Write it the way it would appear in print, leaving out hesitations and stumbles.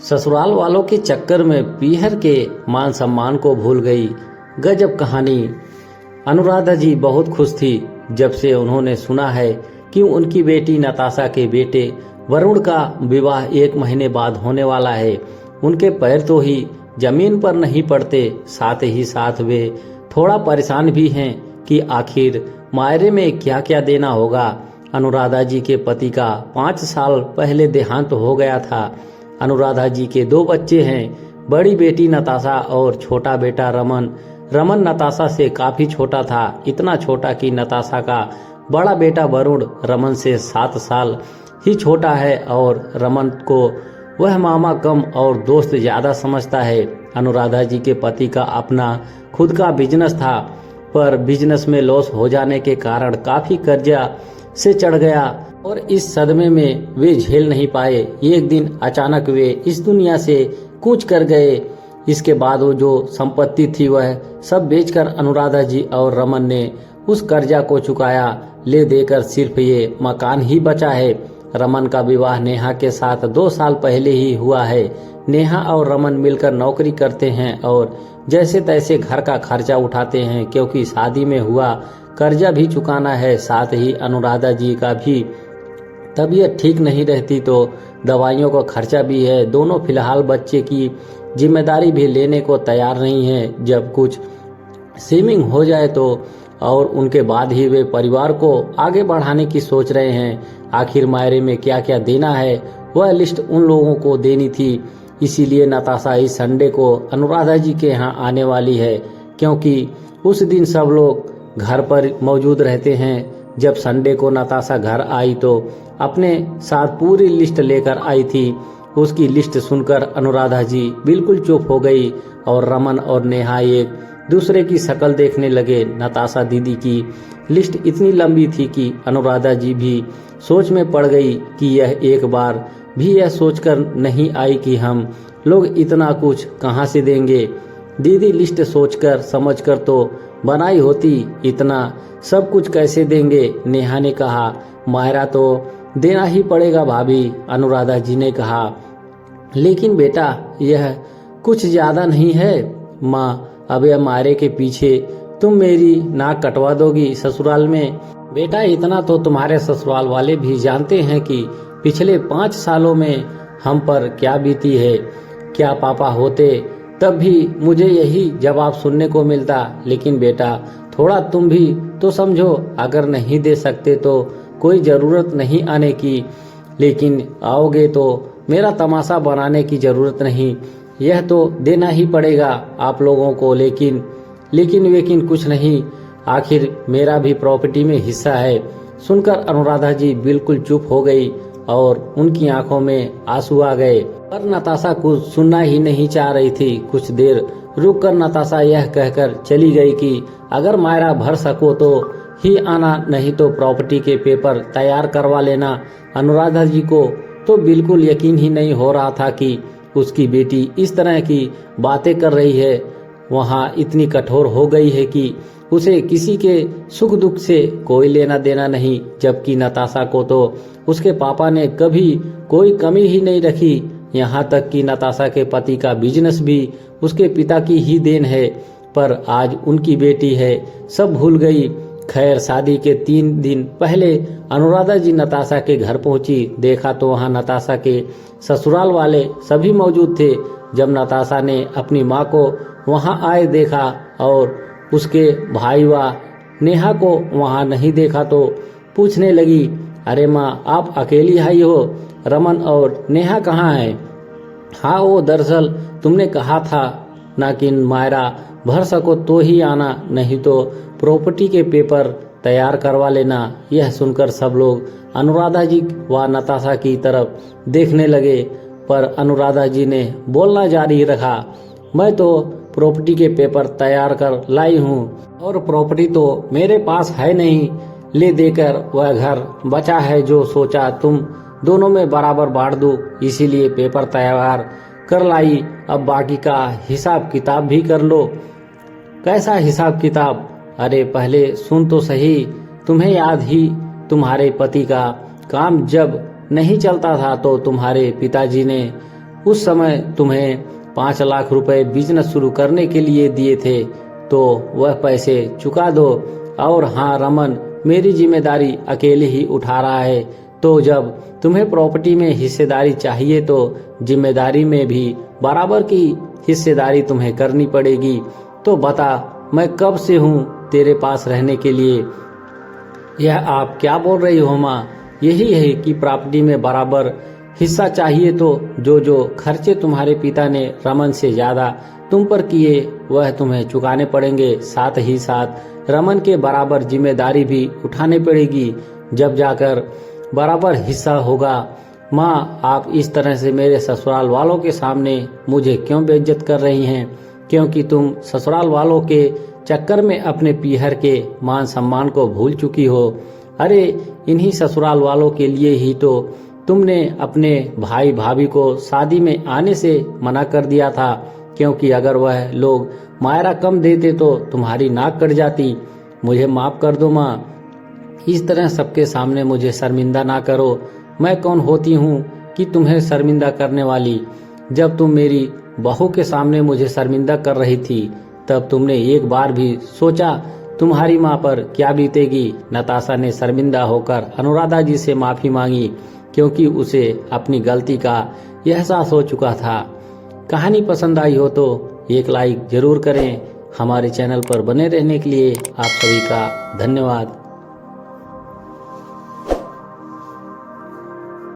ससुराल वालों के चक्कर में पीहर के मान सम्मान को भूल गई। गजब कहानी। अनुराधा जी बहुत खुश थी जब से उन्होंने सुना है कि उनकी बेटी नताशा के बेटे वरुण का विवाह 1 महीने बाद होने वाला है। उनके पैर तो ही जमीन पर नहीं पड़ते, साथ ही साथ वे थोड़ा परेशान भी हैं कि आखिर मायरे में क्या क्या देना होगा। अनुराधा जी के पति का 5 साल पहले देहांत हो गया था। अनुराधा जी के 2 बच्चे हैं, बड़ी बेटी नताशा और छोटा बेटा रमन। रमन नताशा से काफी छोटा था, इतना छोटा कि नताशा का बड़ा बेटा वरुण रमन से 7 साल ही छोटा है और रमन को वह मामा कम और दोस्त ज्यादा समझता है। अनुराधा जी के पति का अपना खुद का बिजनेस था, पर बिजनेस में लॉस हो जाने के कारण काफी कर्जा से चढ़ गया और इस सदमे में वे झेल नहीं पाए। एक दिन अचानक वे इस दुनिया से कूच कर गए। इसके बाद वो जो संपत्ति थी वह सब बेचकर अनुराधा जी और रमन ने उस कर्जा को चुकाया। ले देकर सिर्फ ये मकान ही बचा है। रमन का विवाह नेहा के साथ 2 साल पहले ही हुआ है। नेहा और रमन मिलकर नौकरी करते हैं और जैसे तैसे घर का खर्चा उठाते हैं, क्योंकि शादी में हुआ कर्जा भी चुकाना है। साथ ही अनुराधा जी का भी तबीयत ठीक नहीं रहती तो दवाइयों का खर्चा भी है। दोनों फिलहाल बच्चे की जिम्मेदारी भी लेने को तैयार नहीं है। जब कुछ सेविंग हो जाए तो और उनके बाद ही वे परिवार को आगे बढ़ाने की सोच रहे हैं। आखिर मायरे में क्या क्या देना है वह लिस्ट उन लोगों को देनी थी। इसीलिए नताशा इस संडे को अनुराधा जी के यहाँ आने वाली है, क्योंकि उस दिन सब लोग घर पर मौजूद रहते हैं। जब संडे को नताशा घर आई तो अपने साथ पूरी लिस्ट लेकर आई थी। उसकी लिस्ट सुनकर अनुराधा जी बिल्कुल चुप हो गई और रमन और नेहा एक दूसरे की शक्ल देखने लगे। नताशा दीदी की लिस्ट इतनी लंबी थी कि अनुराधा जी भी सोच में पड़ गई कि यह एक बार भी यह सोचकर नहीं आई कि हम लोग इतना कुछ कहां से देंगे। दीदी लिस्ट सोचकर समझकर तो बनाई होती, इतना सब कुछ कैसे देंगे। नेहा ने कहा, मायरा तो देना ही पड़ेगा भाभी। अनुराधा जी ने कहा, लेकिन बेटा यह कुछ ज्यादा नहीं है। माँ, अब यह मायरे के पीछे तुम मेरी नाक कटवा दोगी ससुराल में। बेटा इतना तो तुम्हारे ससुराल वाले भी जानते हैं कि पिछले 5 सालों में हम पर क्या बीती है। क्या पापा होते तब भी मुझे यही जवाब सुनने को मिलता। लेकिन बेटा थोड़ा तुम भी तो समझो, अगर नहीं दे सकते तो कोई जरूरत नहीं आने की, लेकिन आओगे तो मेरा तमाशा बनाने की जरूरत नहीं। यह तो देना ही पड़ेगा आप लोगों को। लेकिन कुछ नहीं, आखिर मेरा भी प्रॉपर्टी में हिस्सा है। सुनकर अनुराधा जी बिल्कुल चुप हो गई और उनकी आंखों में आंसू आ गए। पर नताशा कुछ सुनना ही नहीं चाह रही थी। कुछ देर रुककर नताशा यह कहकर चली गई कि अगर मायरा भर सको तो ही आना, नहीं तो प्रॉपर्टी के पेपर तैयार करवा लेना। अनुराधा जी को तो बिल्कुल यकीन ही नहीं हो रहा था कि उसकी बेटी इस तरह की बातें कर रही है। वहाँ इतनी कठोर हो गई है कि उसे किसी के सुख दुख से कोई लेना देना नहीं, जबकि नताशा को तो उसके पापा ने कभी कोई कमी ही नहीं रखी। यहाँ तक कि नताशा के पति का बिजनेस भी उसके पिता की ही देन है, पर आज उनकी बेटी है, सब भूल गई। खैर, शादी के 3 दिन पहले अनुराधा जी नताशा के घर पहुंची। देखा तो वहां नताशा के ससुराल वाले सभी मौजूद थे। जब नताशा ने अपनी माँ को वहां आए देखा और उसके भाई व नेहा को वहां नहीं देखा तो पूछने लगी, अरे माँ, आप अकेली आई हो, रमन और नेहा कहाँ हैं? हाँ, वो दरअसल तुमने कहा था ना कि मायरा भर सको तो ही आना, नहीं तो प्रॉपर्टी के पेपर तैयार करवा लेना। यह सुनकर सब लोग अनुराधा जी व नताशा की तरफ देखने लगे, पर अनुराधा जी ने बोलना जारी रखा, मैं तो प्रॉपर्टी के पेपर तैयार कर लाई हूँ और प्रॉपर्टी तो मेरे पास है नहीं। ले देकर वह घर बचा है जो सोचा तुम दोनों में बराबर बांट दूं, इसीलिए पेपर तैयार कर लाई। अब बाकी का हिसाब किताब भी कर लो। कैसा हिसाब किताब? अरे पहले सुन तो सही। तुम्हें याद ही तुम्हारे पति का काम जब नहीं चलता था तो तुम्हारे पिताजी ने उस समय तुम्हें 5 लाख रुपए बिजनेस शुरू करने के लिए दिए थे, तो वह पैसे चुका दो। और हाँ रमन, मेरी जिम्मेदारी अकेले ही उठा रहा है, तो जब तुम्हें प्रॉपर्टी में हिस्सेदारी चाहिए तो जिम्मेदारी में भी बराबर की हिस्सेदारी तुम्हें करनी पड़ेगी। तो बता, मैं कब से हूँ तेरे पास रहने के लिए। यह आप क्या बोल रही हो माँ? यही है कि प्रॉपर्टी में बराबर हिस्सा चाहिए, तो जो खर्चे तुम्हारे पिता ने रमन से ज्यादा तुम पर किए वह तुम्हें चुकाने पड़ेंगे। साथ ही साथ रमन के बराबर जिम्मेदारी भी उठानी पड़ेगी, जब जाकर बराबर हिस्सा होगा। माँ, आप इस तरह से मेरे ससुराल वालों के सामने मुझे क्यों बेइज्जत कर रही हैं? क्योंकि तुम ससुराल वालों के चक्कर में अपने पीहर के मान सम्मान को भूल चुकी हो। अरे इन्हीं ससुराल वालों के लिए ही तो तुमने अपने भाई भाभी को शादी में आने से मना कर दिया था, क्योंकि अगर वह लोग मायरा कम देते तो तुम्हारी नाक कट जाती। मुझे माफ कर दो माँ, इस तरह सबके सामने मुझे शर्मिंदा ना करो। मैं कौन होती हूँ कि तुम्हें शर्मिंदा करने वाली? जब तुम मेरी बहू के सामने मुझे शर्मिंदा कर रही थी, तब तुमने एक बार भी सोचा तुम्हारी माँ पर क्या बीतेगी? नताशा ने शर्मिंदा होकर अनुराधा जी से माफी मांगी, क्योंकि उसे अपनी गलती का एहसास हो चुका था। कहानी पसंद आई हो तो एक लाइक जरूर करें। हमारे चैनल पर बने रहने के लिए आप सभी का धन्यवाद।